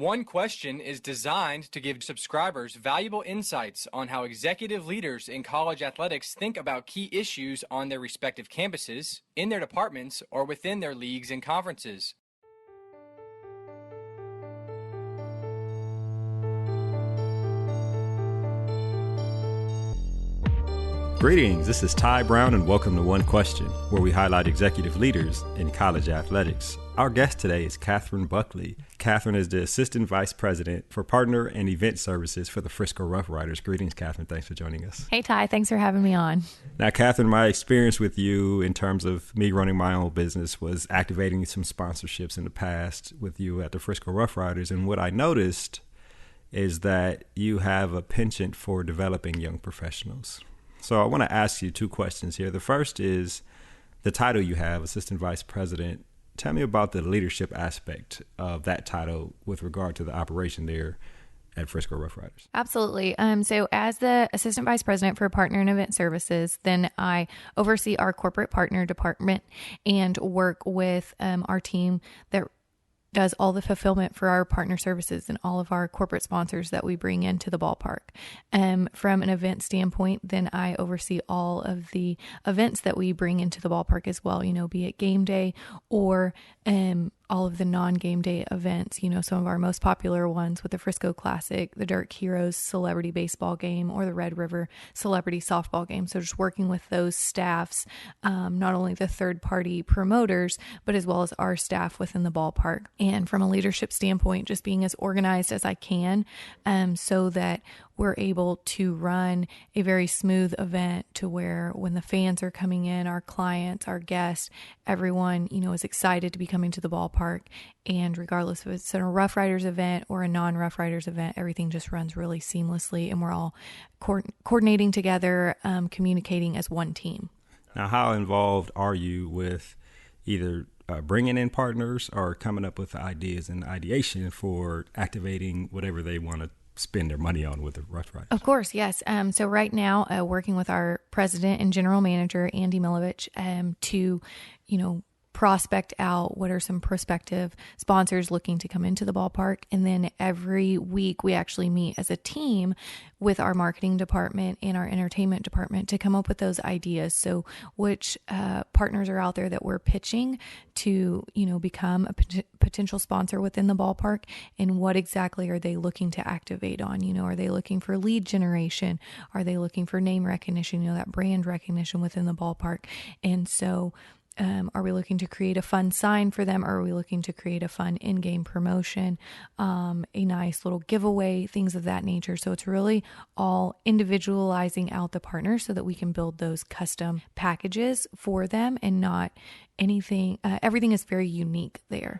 One Question is designed to give subscribers valuable insights on how executive leaders in college athletics think about key issues on their respective campuses, in their departments, or within their leagues and conferences. Greetings, this is Ty Brown and welcome to One Question, where we highlight executive leaders in college athletics. Our guest today is Kathryne Buckley. Kathryne is the Assistant Vice President for Partner and Event Services for the Frisco RoughRiders. Greetings, Kathryne. Thanks for joining us. Hey, Ty. Thanks for having me on. Now, Kathryne, my experience with you in terms of me running my own business was activating some sponsorships in the past with you at the Frisco RoughRiders. And what I noticed is that you have a penchant for developing young professionals. So I want to ask you two questions here. The first is the title you have, Assistant Vice President. Tell me about the leadership aspect of that title with regard to the operation there at Frisco RoughRiders. Absolutely. So as the Assistant Vice President for Partner and Event Services, then I oversee our corporate partner department and work with our team that does all the fulfillment for our partner services and all of our corporate sponsors that we bring into the ballpark. From an event standpoint, then I oversee all of the events that we bring into the ballpark as well, be it game day or all of the non-game day events, some of our most popular ones with the Frisco Classic, the Dirt Heroes Celebrity Baseball Game, or the Red River Celebrity Softball Game. So just working with those staffs, not only the third-party promoters, but as well as our staff within the ballpark. And from a leadership standpoint, just being as organized as I can so that we're able to run a very smooth event to where when the fans are coming in, our clients, our guests, everyone, is excited to be coming to the ballpark. And regardless if it's a RoughRiders event or a non-RoughRiders event, everything just runs really seamlessly and we're all coordinating together, communicating as one team. Now, how involved are you with either bringing in partners or coming up with ideas and ideation for activating whatever they want to spend their money on with the RoughRiders? Of course, yes. So right now, working with our president and general manager, Andy Milovich, to, prospect out what are some prospective sponsors looking to come into the ballpark. And then every week we actually meet as a team with our marketing department and our entertainment department to come up with those ideas. So which partners are out there that we're pitching to, become a potential sponsor within the ballpark, and what exactly are they looking to activate on? Are they looking for lead generation? Are they looking for name recognition, that brand recognition within the ballpark? And so are we looking to create a fun sign for them? Or are we looking to create a fun in-game promotion, a nice little giveaway, things of that nature? So it's really all individualizing out the partners so that we can build those custom packages for them and not anything. Everything is very unique there.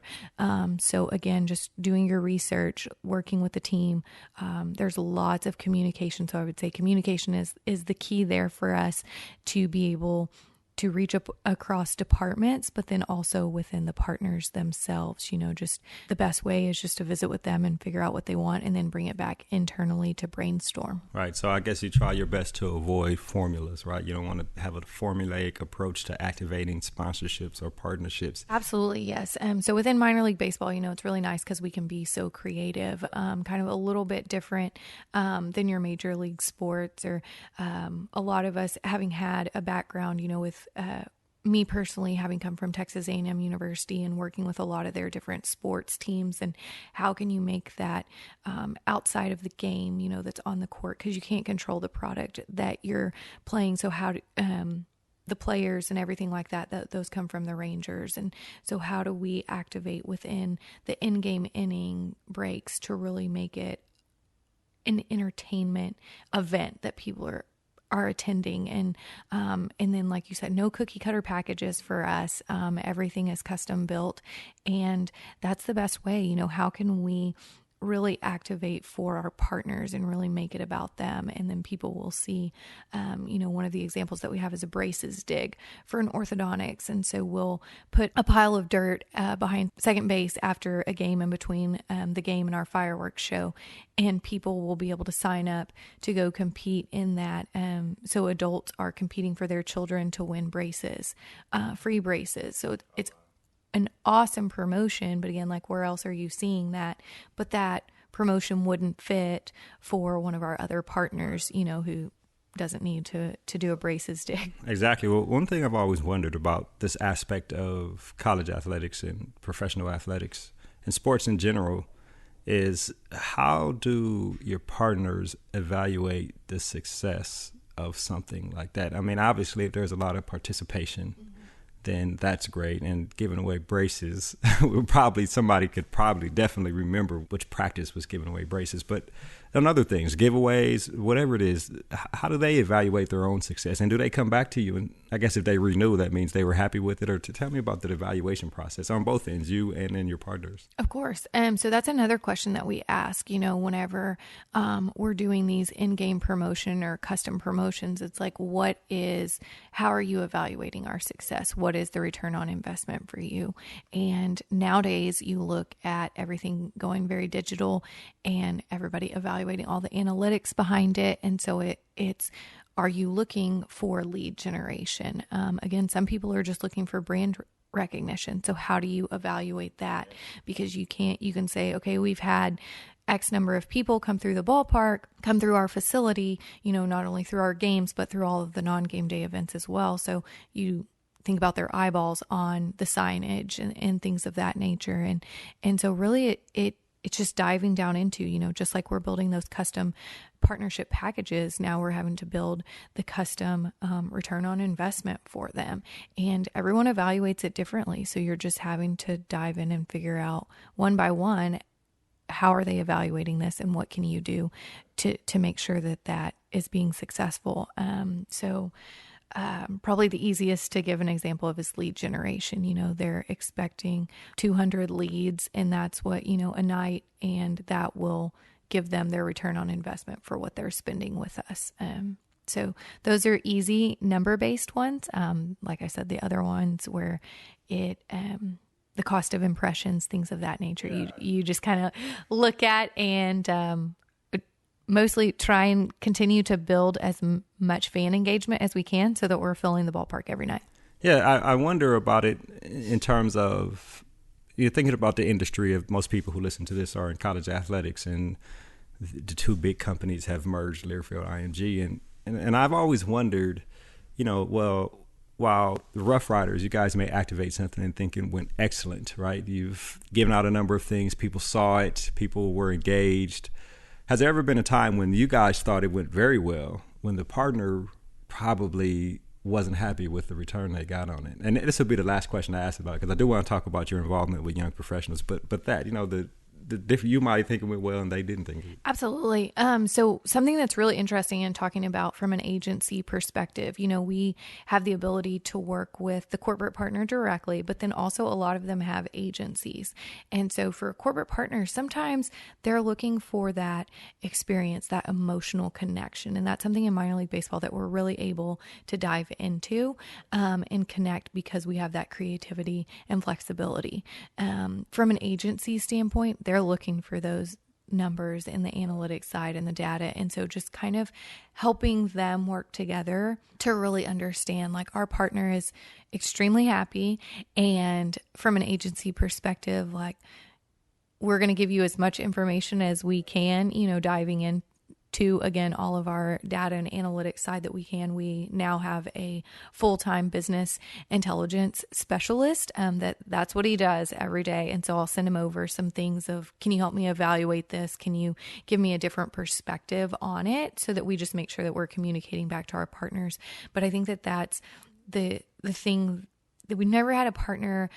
So again, just doing your research, working with the team. There's lots of communication. So I would say communication is the key there for us to be able to reach up across departments, but then also within the partners themselves. Just the best way is just to visit with them and figure out what they want and then bring it back internally to brainstorm. Right. So I guess you try your best to avoid formulas, right? You don't want to have a formulaic approach to activating sponsorships or partnerships. Absolutely, yes. So within minor league baseball, it's really nice because we can be so creative, kind of a little bit different than your major league sports, or a lot of us having had a background, with me personally having come from Texas A&M University and working with a lot of their different sports teams, and how can you make that outside of the game, that's on the court, because you can't control the product that you're playing. So how do the players and everything like that, those come from the Rangers. And so how do we activate within the in-game inning breaks to really make it an entertainment event that people are attending? And then, like you said, no cookie cutter packages for us. Everything is custom built, and that's the best way. How can we really activate for our partners and really make it about them? And then people will see, one of the examples that we have is a braces dig for an orthodontics. And so we'll put a pile of dirt behind second base after a game, in between the game and our fireworks show, and people will be able to sign up to go compete in that. So adults are competing for their children to win braces, free braces. So it's an awesome promotion, but again, like where else are you seeing that? But that promotion wouldn't fit for one of our other partners, who doesn't need to do a braces dig. Exactly. Well, one thing I've always wondered about this aspect of college athletics and professional athletics and sports in general is, how do your partners evaluate the success of something like that? I mean, obviously, if there's a lot of participation, then that's great. And giving away braces, somebody could definitely remember which practice was giving away braces. But on other things, giveaways, whatever it is, how do they evaluate their own success? And do they come back to you? And I guess if they renew, that means they were happy with it. Or to tell me about the evaluation process on both ends, you and then your partners. Of course. So that's another question that we ask, whenever we're doing these in-game promotion or custom promotions. It's like, how are you evaluating our success? What is the return on investment for you? And nowadays you look at everything going very digital and everybody evaluating all the analytics behind it. And so it's, are you looking for lead generation? Again, some people are just looking for brand recognition. So how do you evaluate that? Because you can say, okay, we've had X number of people come through the ballpark, come through our facility, not only through our games, but through all of the non-game day events as well. So you think about their eyeballs on the signage and things of that nature. And so really it's just diving down into, just like we're building those custom partnership packages, now we're having to build the custom return on investment for them. And everyone evaluates it differently. So you're just having to dive in and figure out one by one, how are they evaluating this and what can you do to make sure that is being successful? Probably the easiest to give an example of is lead generation. They're expecting 200 leads, and that's what, a night, and that will give them their return on investment for what they're spending with us. So those are easy number-based ones. Like I said, the other ones where the cost of impressions, things of that nature, you just kind of look at and mostly try and continue to build as much fan engagement as we can so that we're filling the ballpark every night. Yeah, I wonder about it in terms of, you're thinking about the industry of most people who listen to this are in college athletics, and the two big companies have merged, Learfield, IMG, and I've always wondered, while the RoughRiders, you guys may activate something and think it went excellent, right? You've given out a number of things, people saw it, people were engaged. Has there ever been a time when you guys thought it went very well, when the partner probably wasn't happy with the return they got on it? And this will be the last question I ask about it, because I do want to talk about your involvement with young professionals. But that, the different, you might think it went well and they didn't think it. Absolutely. So something that's really interesting in talking about from an agency perspective, we have the ability to work with the corporate partner directly, but then also a lot of them have agencies. And so for corporate partners, sometimes they're looking for that experience, that emotional connection. And that's something in minor league baseball that we're really able to dive into and connect, because we have that creativity and flexibility. From an agency standpoint, they're looking for those numbers in the analytics side and the data. And so just kind of helping them work together to really understand, like, our partner is extremely happy. And from an agency perspective, like, we're going to give you as much information as we can, diving in to, again, all of our data and analytics side that we can. We now have a full-time business intelligence specialist that's what he does every day. And so I'll send him over some things of, can you help me evaluate this? Can you give me a different perspective on it, so that we just make sure that we're communicating back to our partners. But I think that that's the thing, that we never had a partner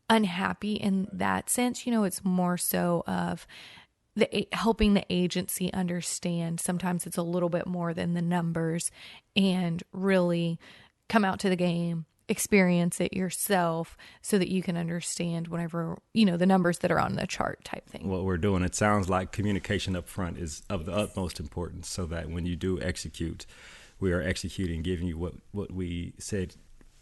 unhappy in that sense. It's more so of helping the agency understand sometimes it's a little bit more than the numbers, and really come out to the game, experience it yourself, so that you can understand whenever, the numbers that are on the chart type thing. What we're doing, it sounds like communication up front is of the utmost importance, so that when you do execute, we are executing, giving you what we said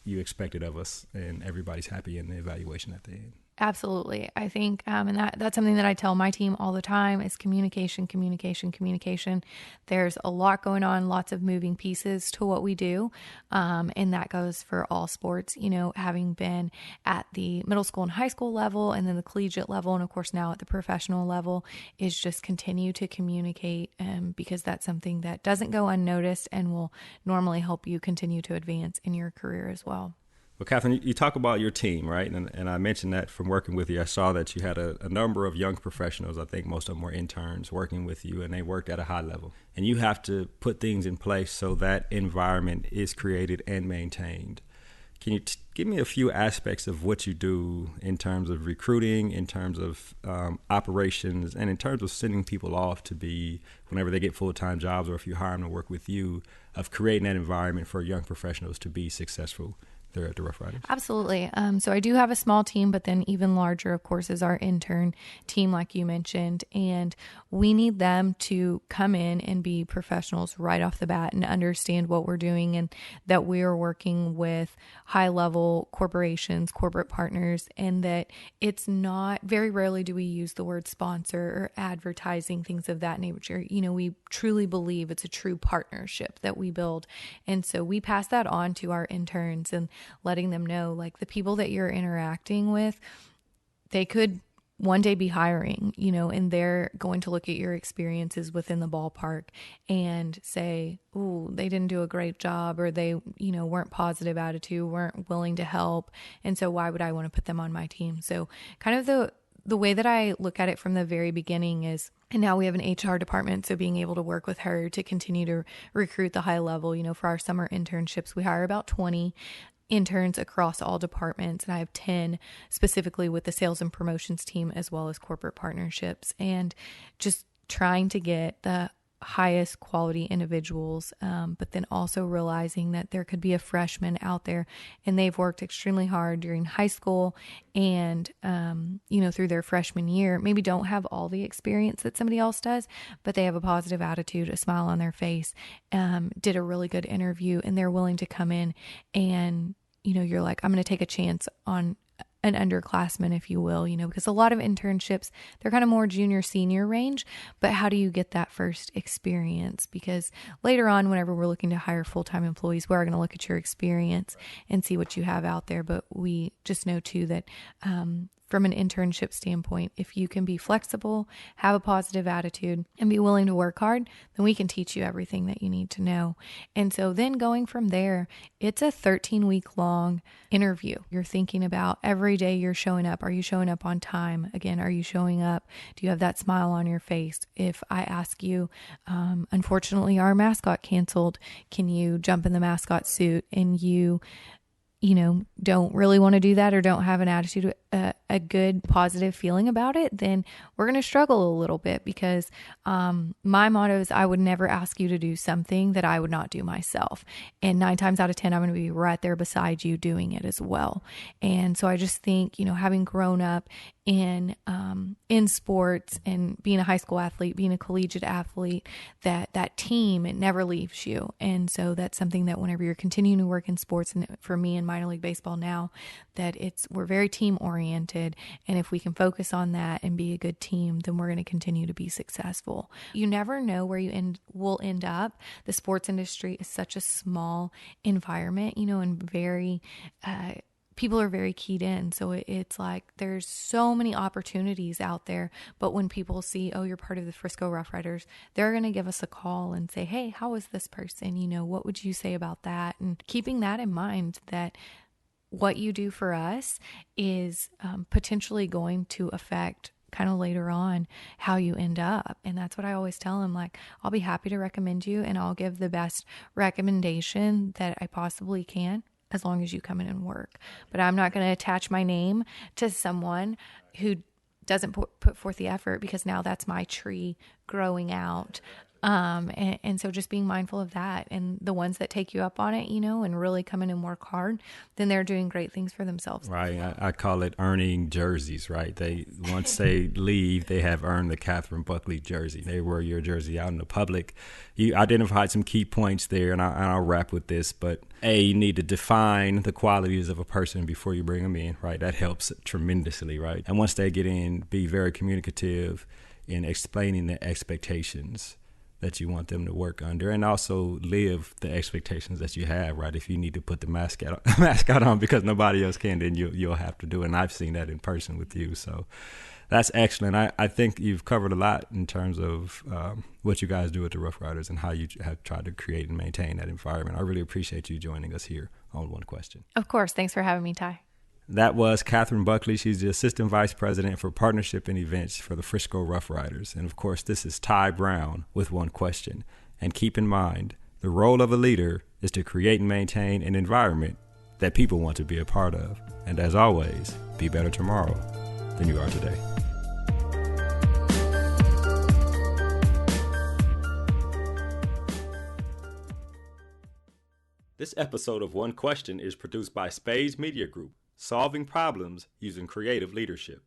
you expected of us, and everybody's happy in the evaluation at the end. Absolutely. I think, and that's something that I tell my team all the time is communication, communication, communication. There's a lot going on, lots of moving pieces to what we do. And that goes for all sports, having been at the middle school and high school level and then the collegiate level. And of course, now at the professional level is just continue to communicate because that's something that doesn't go unnoticed and will normally help you continue to advance in your career as well. Well, Kathryne, you talk about your team, right? And I mentioned that from working with you, I saw that you had a number of young professionals. I think most of them were interns working with you, and they worked at a high level. And you have to put things in place so that environment is created and maintained. Can you give me a few aspects of what you do in terms of recruiting, in terms of operations, and in terms of sending people off to be, whenever they get full-time jobs or if you hire them to work with you, of creating that environment for young professionals to be successful there at the RoughRiders? Absolutely. So I do have a small team, but then even larger, of course, is our intern team, like you mentioned. And we need them to come in and be professionals right off the bat and understand what we're doing and that we are working with high-level corporations, corporate partners, and that it's not, very rarely do we use the word sponsor or advertising, things of that nature. We truly believe it's a true partnership that we build. And so we pass that on to our interns and letting them know, like, the people that you're interacting with, they could one day be hiring, and they're going to look at your experiences within the ballpark and say, "Ooh, they didn't do a great job," or they, weren't positive attitude, weren't willing to help. And so why would I want to put them on my team? So kind of the way that I look at it from the very beginning is, and now we have an HR department, so being able to work with her to continue to recruit the high level, for our summer internships, we hire about 20 interns across all departments, and I have 10 specifically with the sales and promotions team as well as corporate partnerships, and just trying to get the highest quality individuals, but then also realizing that there could be a freshman out there and they've worked extremely hard during high school and, through their freshman year, maybe don't have all the experience that somebody else does, but they have a positive attitude, a smile on their face, did a really good interview, and they're willing to come in and, you're like, I'm going to take a chance on an underclassman, if you will, because a lot of internships, they're kind of more junior, senior range, but how do you get that first experience? Because later on, whenever we're looking to hire full-time employees, we're going to look at your experience and see what you have out there. But we just know too that, from an internship standpoint, if you can be flexible, have a positive attitude, and be willing to work hard, then we can teach you everything that you need to know. And so then going from there, it's a 13-week long interview. You're thinking about every day you're showing up. Are you showing up on time? Again, are you showing up? Do you have that smile on your face? If I ask you, unfortunately, our mascot canceled, can you jump in the mascot suit? And you don't really want to do that or don't have an attitude, a good positive feeling about it, then we're going to struggle a little bit because my motto is I would never ask you to do something that I would not do myself. And 9 times out of 10, I'm going to be right there beside you doing it as well. And so I just think, having grown up in sports and being a high school athlete, being a collegiate athlete, that team, it never leaves you. And so that's something that whenever you're continuing to work in sports, and for me in minor league baseball now, that we're very team oriented. And if we can focus on that and be a good team, then we're going to continue to be successful. You never know where you will end up. The sports industry is such a small environment, and very, people are very keyed in. So it's like there's so many opportunities out there. But when people see, oh, you're part of the Frisco RoughRiders, they're going to give us a call and say, hey, how is this person? What would you say about that? And keeping that in mind, that what you do for us is potentially going to affect kind of later on how you end up. And that's what I always tell them. Like, I'll be happy to recommend you and I'll give the best recommendation that I possibly can, as long as you come in and work. But I'm not going to attach my name to someone who doesn't put forth the effort, because now that's my tree growing out And so just being mindful of that, and the ones that take you up on it, and really come in and work hard, then they're doing great things for themselves. Right. I call it earning jerseys, right? Once they leave, they have earned the Kathryne Buckley jersey. They wear your jersey out in the public. You identified some key points there, and I'll wrap with this, but you need to define the qualities of a person before you bring them in, right? That helps tremendously, right? And once they get in, be very communicative in explaining the expectations that you want them to work under, and also live the expectations that you have, right? If you need to put the mascot on because nobody else can, then you'll have to do it. And I've seen that in person with you. So that's excellent. I think you've covered a lot in terms of what you guys do at the RoughRiders and how you have tried to create and maintain that environment. I really appreciate you joining us here on One Question. Of course. Thanks for having me, Ty. That was Kathryne Buckley. She's the Assistant Vice President for Partnership and Events for the Frisco RoughRiders. And of course, this is Ty Brown with One Question. And keep in mind, the role of a leader is to create and maintain an environment that people want to be a part of. And as always, be better tomorrow than you are today. This episode of One Question is produced by Spades Media Group, solving problems using creative leadership.